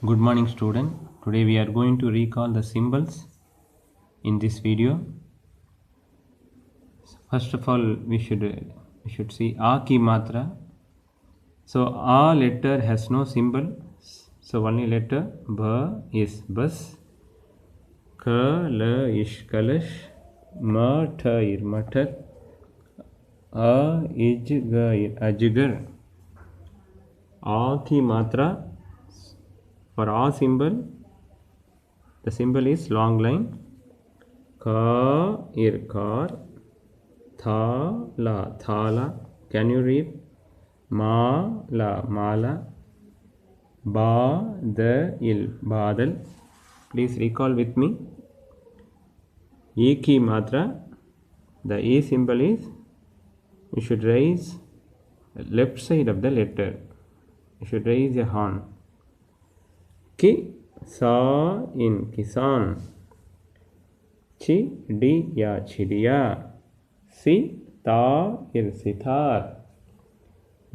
Good morning student. Today we are going to recall the symbols in this video. First of all we should see A ki matra. So A letter has no symbol. So only letter B is bus. K L ish kalash. Ma tha ir matar. A ij ga ir ajgar. A ki matra. For A symbol, the symbol is long line. Ka ir car. Tha la thala. Can you read? Ma la mala. Ba the il badal. Please recall with me. E ki matra. The E symbol is, you should raise left side of the letter. You should raise a horn. Ki sa in kisan. Chi di ya chidiya. Si ta ir sitar.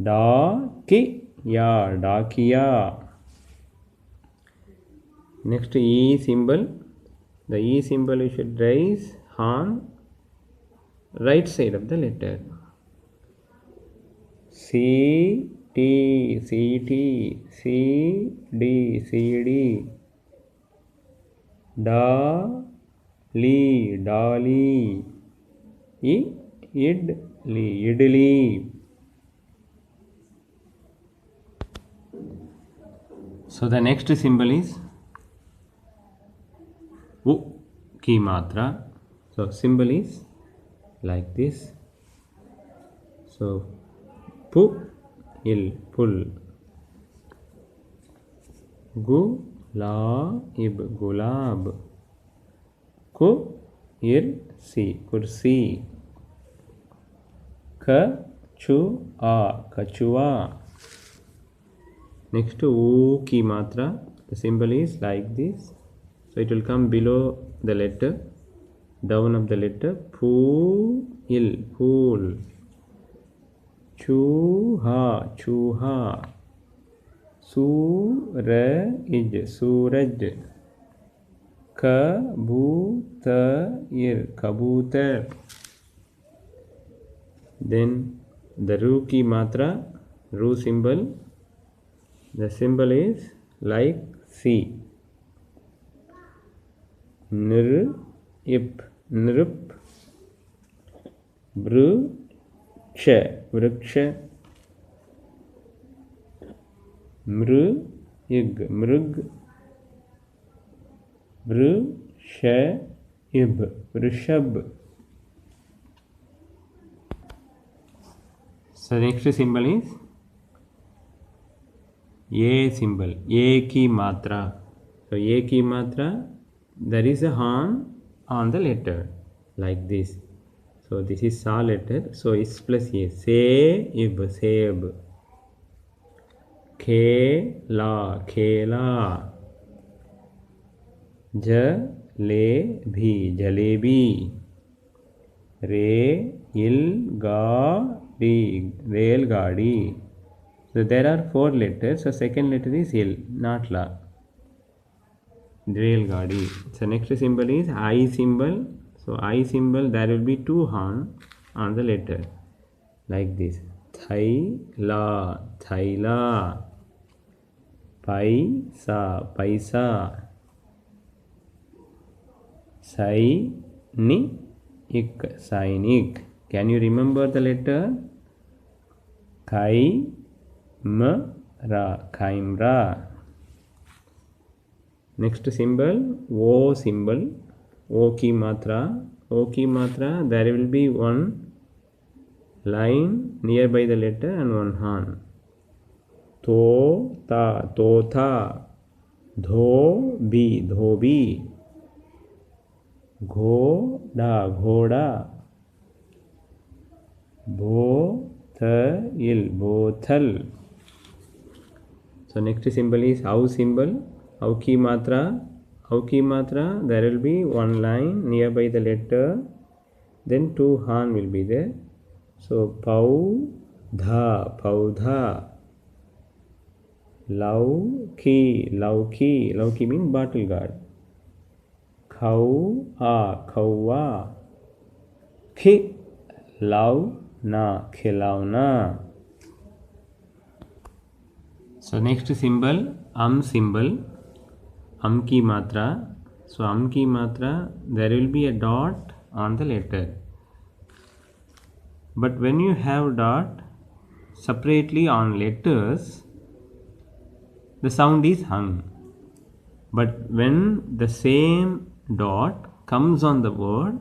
Da ki ya dakiya. Next E symbol. The E symbol you should raise on right side of the letter. C T C T C D C D. Da li dali. I id li idli. So the next symbol is U ki matra. So symbol is like this. So pu il pull. Gu la ib gulab. Ku ir si kursi. Ka chu a kachua. Next to U ki matra, the symbol is like this. So it will come below the letter, down of the letter. Pu il pool. Chuha chuha. Suraj suraj. Kabutar kabutar. Then the Ru ki matra, Ru symbol. The symbol is like C. Nr ip nrup. Vruksha vruksha. Mru ig mrug. Vrusha ib vrushab. So next symbol is A symbol. A ki matra. So A ki matra, there is a horn on the letter like this. So this is Sa letter. So it's plus A. Se ib seb. Khe la khela. Ja le bhi jalebi. Re il ga di rail gadi. So there are 4 letters. So second letter is L, not La. Rail gadi. So next symbol is I symbol. So I symbol, there will be 2 horn on the letter like this. Thai la thaila. Paisa paisa. Sai ni ik sainik. Can you remember the letter? Kai M ra kaimra. Next symbol O symbol. O ki matra. O ki matra, there will be 1 line nearby the letter and 1 horn. To ta totha. Dhobi dhobi. Ghoda ghoda. Bothil bothal. So next symbol is Au symbol. Au ki matra. Au ki matra, there will be 1 line nearby the letter, then 2 horn will be there. So paudha paudha. Lauki, Lauki, Lauki means bottle guard. Kawa. Khilawna, khilawna. So next symbol, symbol, ki matra. So ki matra, there will be a dot on the letter. But when you have dot separately on letters, the sound is hung. But when the same dot comes on the word,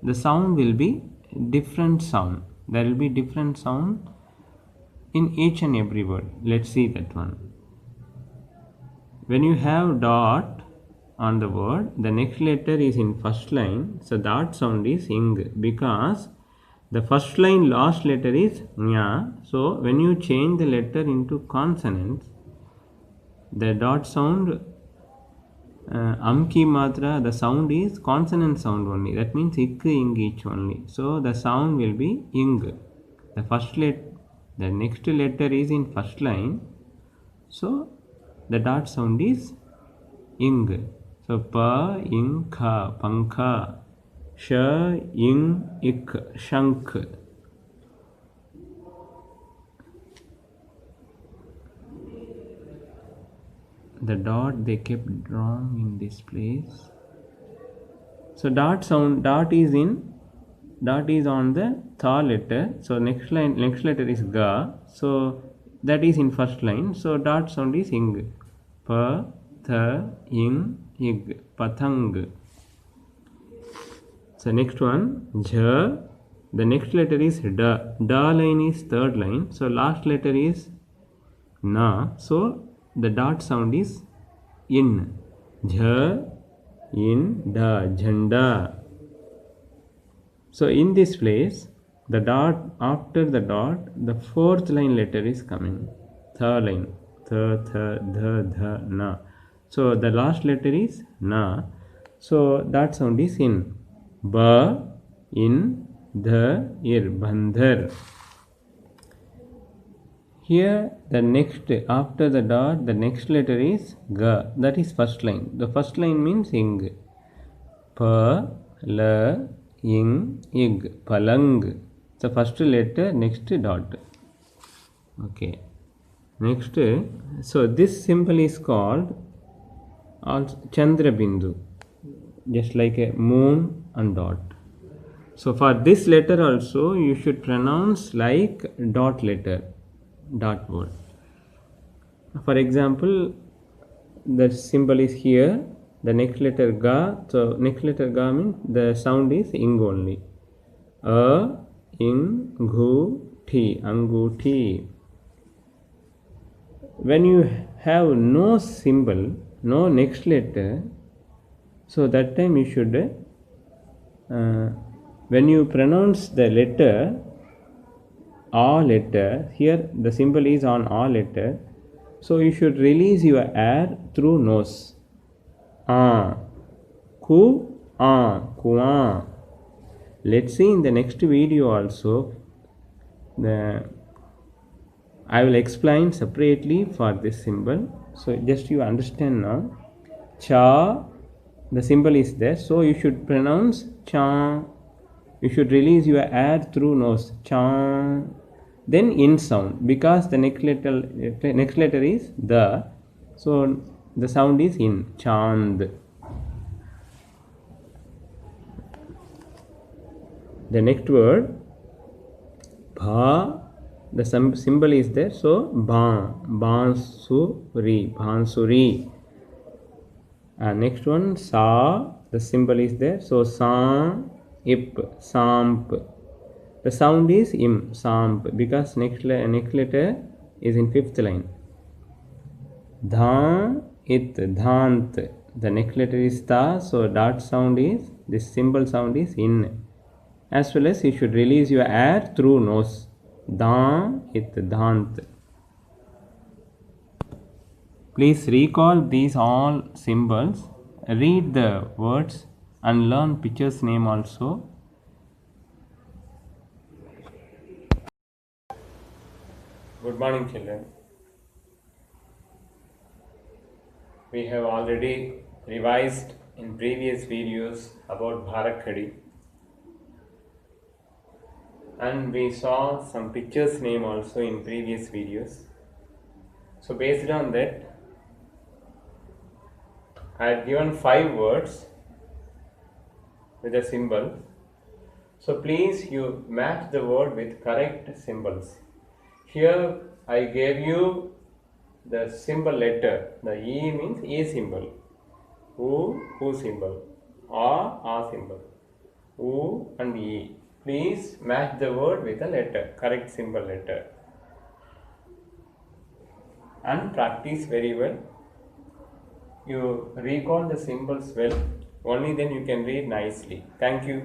the sound will be different sound. There will be different sound in each and every word. Let's see that one. When you have dot on the word, the next letter is in first line, so that sound is ing, because the first line last letter is nya. So when you change the letter into consonants, the dot sound, ki matra, the sound is consonant sound only. That means ik, ing each only. So the sound will be ing. The next letter is in first line. So the dot sound is ing. So pa, ing, kha, pankha. Sha, ing, ik, shank. The dot they kept wrong in this place. So dot is on the tha letter. So next letter is ga. So that is in first line. So dot sound is ing. Pa, tha, ing, ig, patang. So next one, jha. The next letter is da. Da line is third line. So last letter is na. So the dot sound is in. Jha, in, da, jhanda. So in this place, the dot, after the dot, the fourth line letter is coming. Third line. Tha, tha, dha, dha, na. So the last letter is na. So that sound is in. Ba, in, the, ir, bandhar. Here the next, after the dot, the next letter is ga. That is first line. The first line means ing. Pa, la, ing, ig, palang. So first letter, next dot. Okay. Next, so this symbol is called Chandra Bindu, just like a moon and dot. So for this letter also you should pronounce like dot letter, dot word. For example, the symbol is here, the next letter ga. So next letter ga means the sound is ing only. A, ing, ghu, thi, anguthi. When you have no symbol, no next letter, so that time you should, when you pronounce the letter, a letter, here the symbol is on a letter, so you should release your air through nose. Ku, kuan. Let's see in the next video also. I will explain separately for this symbol. So just you understand now. Cha, the symbol is there, so you should pronounce cha. You should release your air through nose. Cha. Then in sound, because the next letter is the, so the sound is in. Chand. The next word, bha. The symbol is there, so bansuri. Next one, sa. The symbol is there, so sam, ip, samp. The sound is im, samp, because next letter is in fifth line. Dhan, it, dhant. The next letter is ta, so dot sound is, this symbol sound is in. As well as you should release your air through nose. Dhan, it, dhant. Please recall these all symbols, read the words and learn pictures name also. Good morning, children. we have already revised in previous videos about Bharakkadi, and we saw some pictures name also in previous videos. So based on that, I had given 5 words with a symbol. So please you match the word with correct symbols. Here I gave you the symbol letter. The E means E symbol. Who symbol. A symbol. U and E. Please match the word with a letter, correct symbol letter. And practice very well. You recall the symbols well. Only then you can read nicely. Thank you.